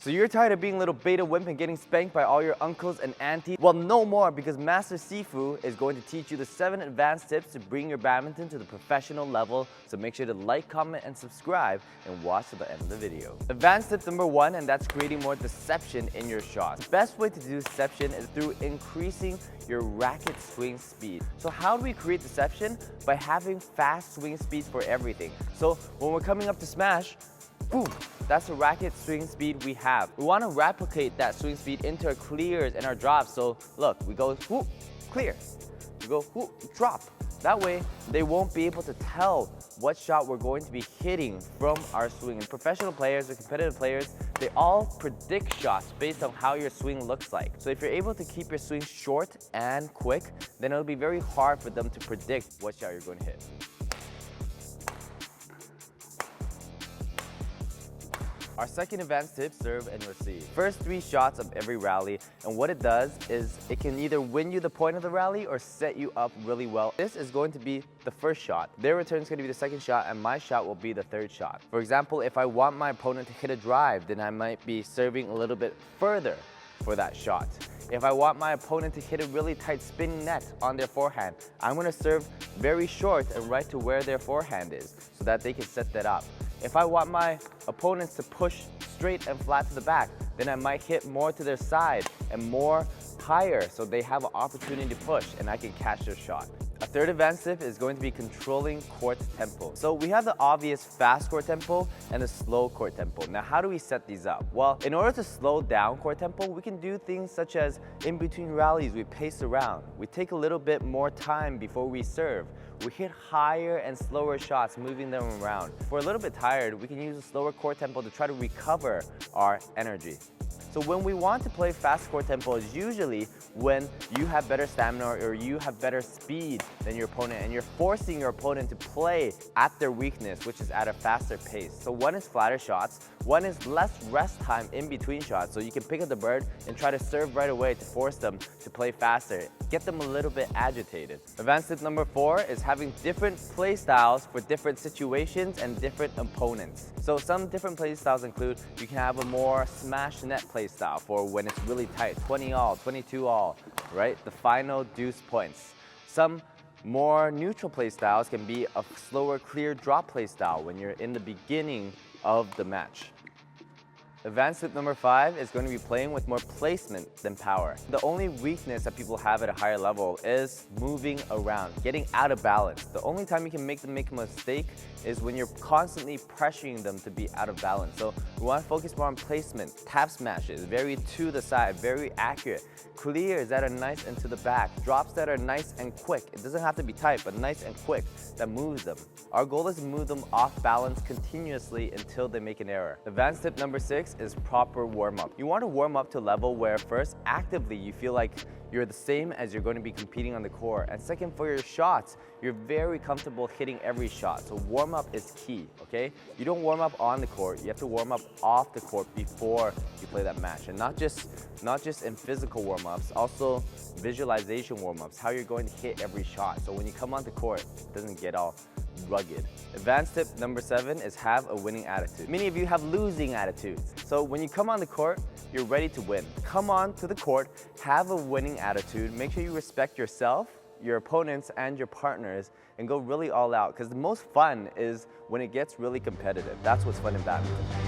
So you're tired of being a little beta wimp and getting spanked by all your uncles and aunties? Well, no more, because Master Sifu is going to teach you the 7 advanced tips to bring your badminton to the professional level. So make sure to like, comment, and subscribe and watch to the end of the video. Advanced tip number 1, and that's creating more deception in your shots. The best way to do deception is through increasing your racket swing speed. So how do we create deception? By having fast swing speeds for everything. So when we're coming up to smash, boom, that's the racket swing speed we have. We want to replicate that swing speed into our clears and our drops. So look, we go whoop, clear. We go whoop, drop. That way, they won't be able to tell what shot we're going to be hitting from our swing. And professional players or competitive players, they all predict shots based on how your swing looks like. So if you're able to keep your swing short and quick, then it'll be very hard for them to predict what shot you're going to hit. Our second advanced tip, serve and receive. First 3 shots of every rally, and what it does is it can either win you the point of the rally or set you up really well. This is going to be the first shot. Their return is going to be the second shot, and my shot will be the third shot. For example, if I want my opponent to hit a drive, then I might be serving a little bit further for that shot. If I want my opponent to hit a really tight spinning net on their forehand, I'm going to serve very short and right to where their forehand is so that they can set that up. If I want my opponents to push straight and flat to the back, then I might hit more to their side and more higher so they have an opportunity to push and I can catch their shot. A third advanced tip is going to be controlling court tempo. So we have the obvious fast court tempo and the slow court tempo. Now how do we set these up? Well, in order to slow down court tempo, we can do things such as in between rallies, we pace around. We take a little bit more time before we serve. We hit higher and slower shots, moving them around. If we're a little bit tired, we can use a slower court tempo to try to recover our energy. So when we want to play fast court tempo is usually when you have better stamina or you have better speed than your opponent and you're forcing your opponent to play at their weakness, which is at a faster pace. So one is flatter shots, one is less rest time in between shots, so you can pick up the bird and try to serve right away to force them to play faster, get them a little bit agitated. Advanced tip number 4 is having different play styles for different situations and different opponents. So some different play styles include you can have a more smash net play style for when it's really tight, 20 all, 22 all, right? The final deuce points. Some more neutral play styles can be a slower clear drop play style when you're in the beginning of the match. Advanced tip number 5 is going to be playing with more placement than power. The only weakness that people have at a higher level is moving around, getting out of balance. The only time you can make them make a mistake is when you're constantly pressuring them to be out of balance. So we want to focus more on placement, tap smashes, very to the side, very accurate, clears that are nice and to the back, drops that are nice and quick. It doesn't have to be tight, but nice and quick that moves them. Our goal is to move them off balance continuously until they make an error. Advanced tip number 6 is proper warm-up. You want to warm up to a level where first, actively, you feel like you're the same as you're going to be competing on the court. And second, for your shots, you're very comfortable hitting every shot. So warm-up is key, okay? You don't warm up on the court, you have to warm up off the court before you play that match. And not just in physical warm-ups, also visualization warm-ups, how you're going to hit every shot. So when you come on the court, it doesn't get all rugged. Advanced tip number 7 is have a winning attitude. Many of you have losing attitudes. So when you come on the court, you're ready to win. Come on to the court, have a winning attitude, make sure you respect yourself, your opponents, and your partners, and go really all out. Because the most fun is when it gets really competitive. That's what's fun in badminton.